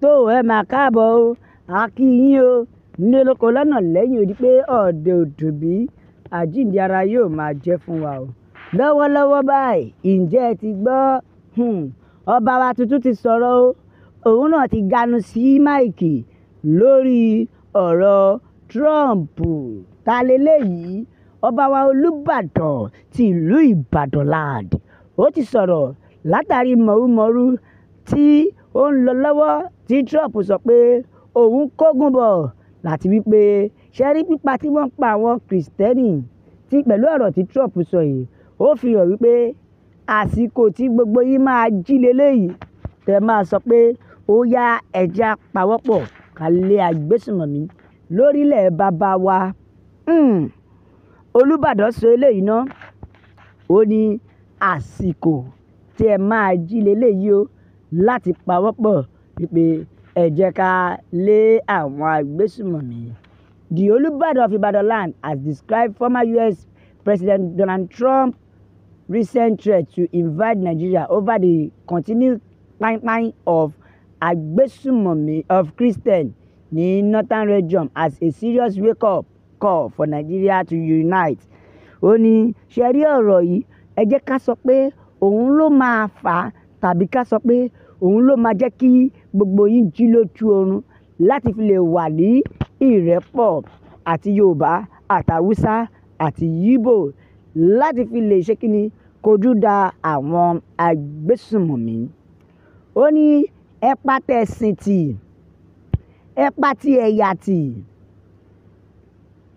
tó ẹ máa káàbọ̀ o a kí yín o nílé lóko lọ́nà lẹ́yìn odi pé ọ̀dẹ̀ òdùbí àjíǹde ara yóò máa jẹ́ fún wa o. Lọ́wọ́lọ́wọ́ báyìí ǹjẹ́ ẹ ti gbọ́ ọba wa tuntun ti sọ̀rọ̀ o, òun náà ti ganu sí máìkì lórí ọ̀rọ̀ Trump. Ta leléyìí? Ọba wa Olúbàdàn ti ìlú Ìbàdàn land. Ó ti sọ̀rọ̀ látàrí mọ̀rúmọ̀rú tí ó ń lọ lọ́wọ́ tí Trump sọ pé òun kógun bọ̀ láti wípé ṣẹ́rí pípa tí wọ́n pa àwọn Kìrìsìtẹ́nì tí pẹ̀lú ọ̀rọ̀ tí Trump sọ yìí ó fi hàn wípé àsìkò tí gbogbo yín máa jí leléyìí tẹ́ máa sọ pé ó yá ẹja pawọ́pọ̀ ká lé agbésùnmọ̀mí lórílẹ̀ bàbá wa. Olúbàdàn sọ eléyìí ná, ó ní àsìkò tí ẹ máa jí leléyìí o láti pawọ́pọ̀ wípé ẹ jẹ́ ká lé àwọn agbésùnmọ̀mí. The Olúbàdàn of Ibadan land has described former US President Donald Trump's recent threat to invade Nigeria over the continued pipeline of agbésùnmọ̀mí of Christians ní northern region as a serious wake-up call for Nigeria to unite. Ó ní ṣe rí ọ̀rọ̀ yìí, ẹ jẹ́ ká sọ pé òun ló máa fà á tàbí ká sọ pé òun ló máa jẹ́ kí gbogbo yín jí lójú oorun láti fi lè wà ní ìrẹ́pọ̀ àti Yorùbá àtàwùsá àti Yíbò láti fi lè ṣe kíni kojú da àwọn agbésùnmọ̀mí. Ó ní ẹ pa tẹ̀sìn tì, ẹ pa ti ẹ̀yà tì,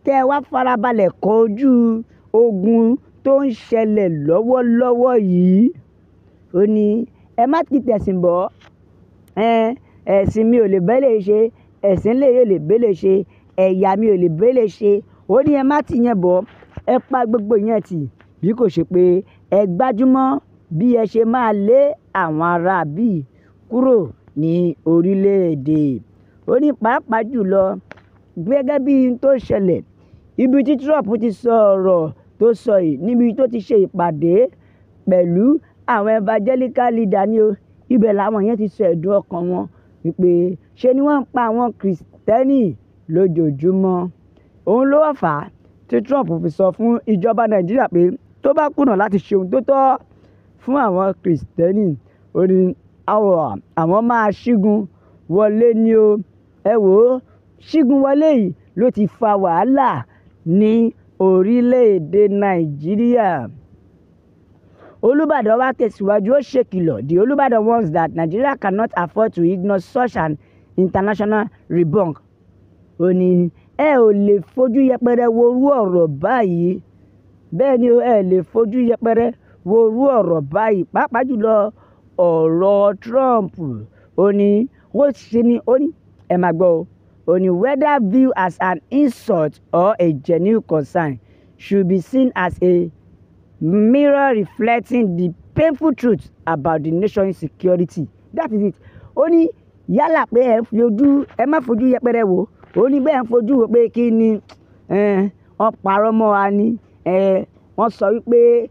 kẹ́ ẹ wá farabalẹ̀ kojú ogun tó ń ṣẹlẹ̀ lọ́wọ́lọ́wọ́ yìí. Ó ní ẹ má ti tẹ̀sìn bọ̀, ẹ̀sìn mi ò lè bẹ́lẹ̀ ṣe, ẹ̀sìn lè yóò lè bẹ́lẹ̀ ṣe, ẹ̀yà mi ò lè bẹ́lẹ̀ ṣe. Ó ní ẹ má ti yẹn bọ̀, ẹ pa gbogbo yẹn tì bí kò ṣe pé ẹ gbájúmọ́ bí ẹ ṣe máa lé àwọn ará bíi kúrò ní orílẹ̀-èdè. Ó ní pàápàá jùlọ gẹ́gẹ́ bí n tó ṣẹlẹ̀ ibi tí Trump ti sọ ọ̀rọ̀ tó sọ yìí níbi tó ti ṣe ìpàdé pẹ̀lú àwọn evangelical leader ni o, ibẹ̀ làwọn yẹn ti sọ ẹ̀dùn ọkàn wọn wípé ṣe ni wọ́n ń pa àwọn Kìrìsìtẹ́nì lójoojúmọ́. Òun ló wà fà á tí Trump fi sọ fún ìjọba Nàìjíríà pé tó bá kùnà láti ṣe ohun tó tọ́ fún àwọn Kìrìsìtẹ́nì, ó ní àwọn máa ṣígun wọlé ni o. Ẹ wò ó, ṣígun wọlé yìí ló ti fa wàhálà ní orílẹ̀-èdè Nàìjíríà. Olúbàdàn wá tẹ̀síwájú, ó ṣèkìlọ̀. The Olúbàdàn warns that Nigeria cannot afford to ignore such an international rebuke. Ó ní ẹ ò lè fojú yẹpẹrẹ worú ọ̀rọ̀ báyìí. Bẹ́ẹ̀ ni ẹ lè fojú yẹpẹrẹ worú ọ̀rọ̀ báyìí, pàápàá jùlọ ọ̀rọ̀ Trump. Ó ní ó ṣe ni, ó ní ẹ máa gbọ́ o. Ó ní whether viewed as an insult or a genuine concern should be seen as a mirror reflecting the painful truth about the nation's security. That is it. Ó ní yálà pé ẹ má fojú yẹpẹrẹ wò. Ó ní bẹ́ẹ̀ ń fojú wò pé kí ni wọ́n parọ́ mọ́ wa ni, wọ́n sọ wípé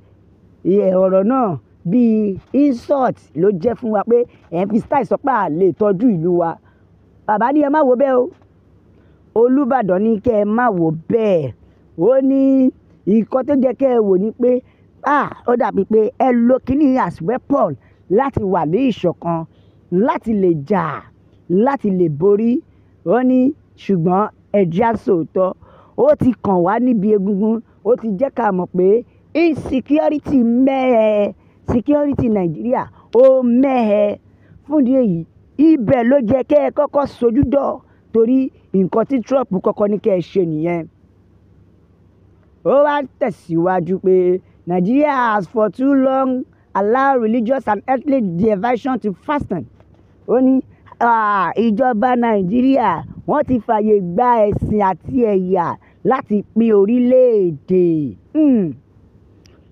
ọ̀rọ̀ náà bíi insult ló jẹ́ fún wa pé fi style sọ pé a lè tọ́jú ìlú wa. Bàbá ní ẹ má wò bẹ́ẹ̀ o. Olúbàdàn ní kẹ́ ẹ má wò bẹ́ẹ̀. Ó ní nǹkan tó jẹ́ kẹ́ ẹ wò ni pé ó dàbí pé ẹ lo kíní as weapon láti wà ní ìṣọ̀kan, láti lè jà, láti lè borí. Ó ní ṣùgbọ́n ẹ jẹ́ á sòótọ́, ó ti kàn wá níbi egungun, ó ti jẹ́ ká mọ̀ pé insecurity mẹ́hẹ, security Nàìjíríà ó mẹ́hẹ. Fún ìdí èyí ibẹ̀ ló jẹ́ kẹ́ ẹ kọ́kọ́ sojú dọ̀ torí nǹkan tí Trump kọ́kọ́ ní kẹ́ ẹ ṣe nìyẹn. Ó wá tẹ̀síwájú pé Nigeria has for too long allowed religious and ethnic division to fasten. Ó ní ìjọba Nàìjíríà wọ́n ti fàyè gba ẹ̀sìn àti ẹ̀yà láti pín orílẹ̀-èdè,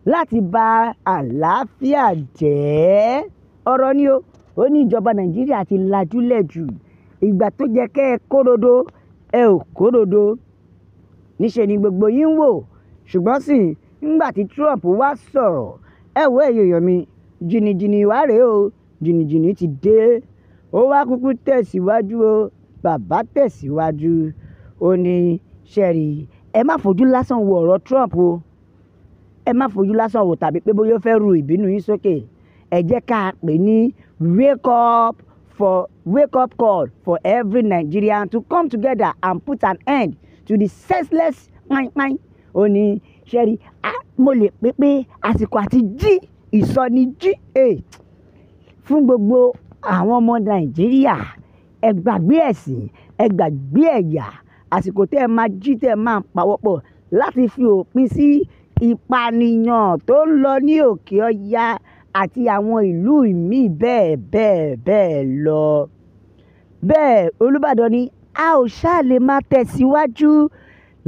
láti bà àlàáfíà jẹ́. Ọ̀rọ̀ ni o. Ó ní ìjọba Nàìjíríà ti lajúlẹ̀ jù. Ìgbà tó jẹ́ kẹ́ ẹ kórodo ẹ ò kórodo. Níṣe ni gbogbo yín ń wò. Ṣùgbọ́n sì nígbà tí Trump wá sọ̀rọ̀, ẹ wo èèyàn mi, jìnnìjìnnì wá rèé o, jìnnìjìnnì ti dé. ó wá kúkú tẹ̀síwájú o bàbá tẹ̀síwájú ó ní ṣẹ́rí ẹ má fojú lásán wo ọ̀rọ̀ Trump o ẹ má fojú lásán wò tàbí pé bóyá ó fẹ́ ru ìbínú yín sókè ẹ jẹ́ ká pè ní wake up call for every Nigerian to come together and put an end to the senseless pine ó ní ṣẹ́rí mo lè pé pé àsìkò àti jí ìsọnijí fún gbogbo àwọn ọmọ Nàìjíríà ẹ gbàgbé ẹ̀sìn ẹ gbàgbé ẹ̀yà àsìkò tẹ́ ẹ máa jí tẹ́ ẹ máa pawọ́pọ̀ láti fi òpin sí ìpànìyàn tó ń lọ ní òkè ọya àti àwọn ìlú míì bẹ́ẹ̀ lọ. Bẹ́ẹ̀ Olúbàdàn ní a ò ṣáà lè máa tẹ̀síwájú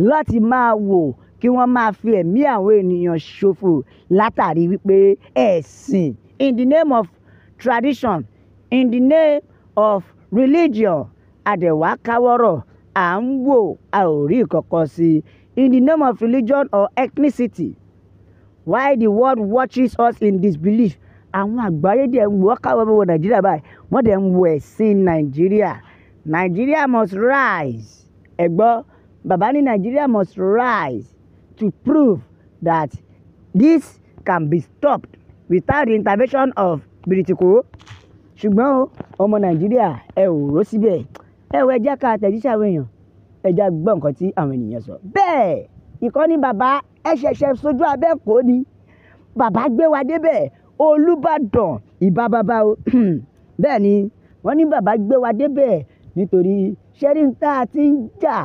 láti máa wò kí wọ́n máa fi ẹ̀mí àwọn ènìyàn ṣòfò látàrí wípé ẹ̀sìn in the name of tradition in the name of religion àdẹ̀wà káwọ́rọ̀ à ń wò a ò rí ìkọ̀kọ̀ sí in the name of religion or ethnicity why the world watches us in disbelief àwọn àgbáyé dẹ̀ ń wò káwọ́ bọ̀ Nàìjíríà báyìí wọ́n dẹ̀ ń wo ẹ̀sìn Nàìjíríà must rise ẹ gbọ́ bàbá ní Nigeria must rise to prove that this can be stopped without the intervention of Bìrìtìkó ṣùgbọ́n ọmọ Nàìjíríà ẹ ò rò síbẹ̀ ẹ wọ ẹjẹ́ ká àtẹ̀jíṣẹ́ àwọn èèyàn ẹjẹ́ gbọ́ nǹkan tí àwọn ènìyàn sọ. Bẹ́ẹ̀ ìkọ́ni bàbá ẹ ṣẹ̀ṣẹ̀ sojú abẹ́ẹ̀kọ́ ni bàbá gbé wa débẹ̀ Olúbàdàn ìbá bàbá o bẹ́ẹ̀ ni wọ́n ní bàbá gbé wa débẹ̀ nítorí ṣẹ́rí tá a ti ń jà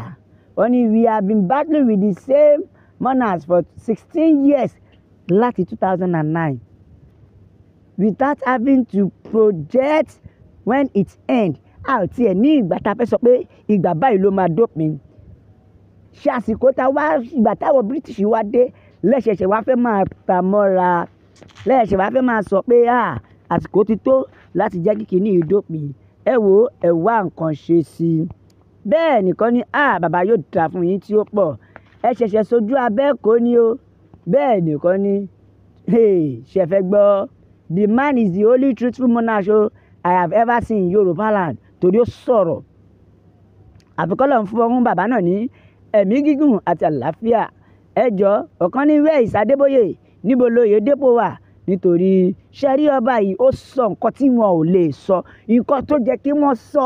wọ́n ní we have been battling with the same monarchs for 16 years láti 2009 without having to project when it end a ò tiẹ̀ ní ìgbà tá a fẹ́ sọ pé ìgbà báyìí ló máa dópin ṣe àsìkò tá a wá ìgbà táwọn British wá dé lẹ́sẹ̀ṣẹ̀ wá fẹ́ máa ta mọ́ra lẹ́sẹ̀ wá fẹ́ máa sọ pé àsìkò ti tó láti jẹ́ kíkiní ìdópin ẹ wò ẹ wá nǹkan ṣe sí i bẹ́ẹ̀ nìkan ni bàbá yóò dà fún yín tí ó pọ̀ ẹ ṣẹ̀ṣẹ̀ sojú abẹ́ẹ̀kọ́ ni o bẹ́ẹ̀ nìkan ni ṣe fẹ́ gbọ́ the man is the only truthful monarch I have ever seen in Yorùbá land torí ó sọ̀rọ̀ àfikọ́lọ̀ ń fún ọmọ bàbá náà ní ẹ̀mí gígùn àti àlàáfíà ẹjọ́ ọ̀kan ní Wẹ́ẹ̀sì Adébóyè níbo lóye dépò wà nítorí ṣẹ́rí ọba yìí ó sọ nǹkan tí wọn ò lè sọ nǹkan tó jẹ́ kí wọ́n sọ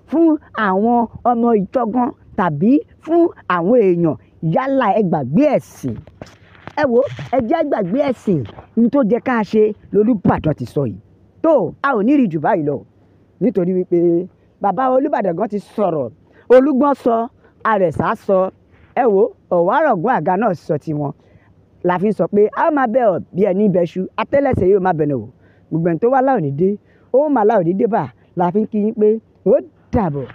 fún àwọn ọmọ ìjọgán tàbí fún àwọn èèyàn yálà ẹ gbàgbé ẹ̀sìn ẹ wo ẹ jẹ́ gbàgbé ẹ̀sìn ní tó jẹ́ ká ṣe lÓlúbàdàn ti sọ yìí tó a ò ní rí jù báyìí lọ nítorí wípé bàbá Olúbàdàn gan ti sọ̀rọ̀ Olúgbọ́n sọ Àrẹ̀sà sọ ẹ wo Ọ̀wárọ̀gún Àga náà sọ tiwọn la fi sọ pé a máa bẹ̀ ọ́ bí ẹni bẹ́ṣu atẹ́lẹsẹ̀ yóò máa bẹ̀rẹ̀ o gbogbo ẹni tó wá láòní dé ó máa láòní dé bá la fi ń kí yín pé ó dàbọ̀.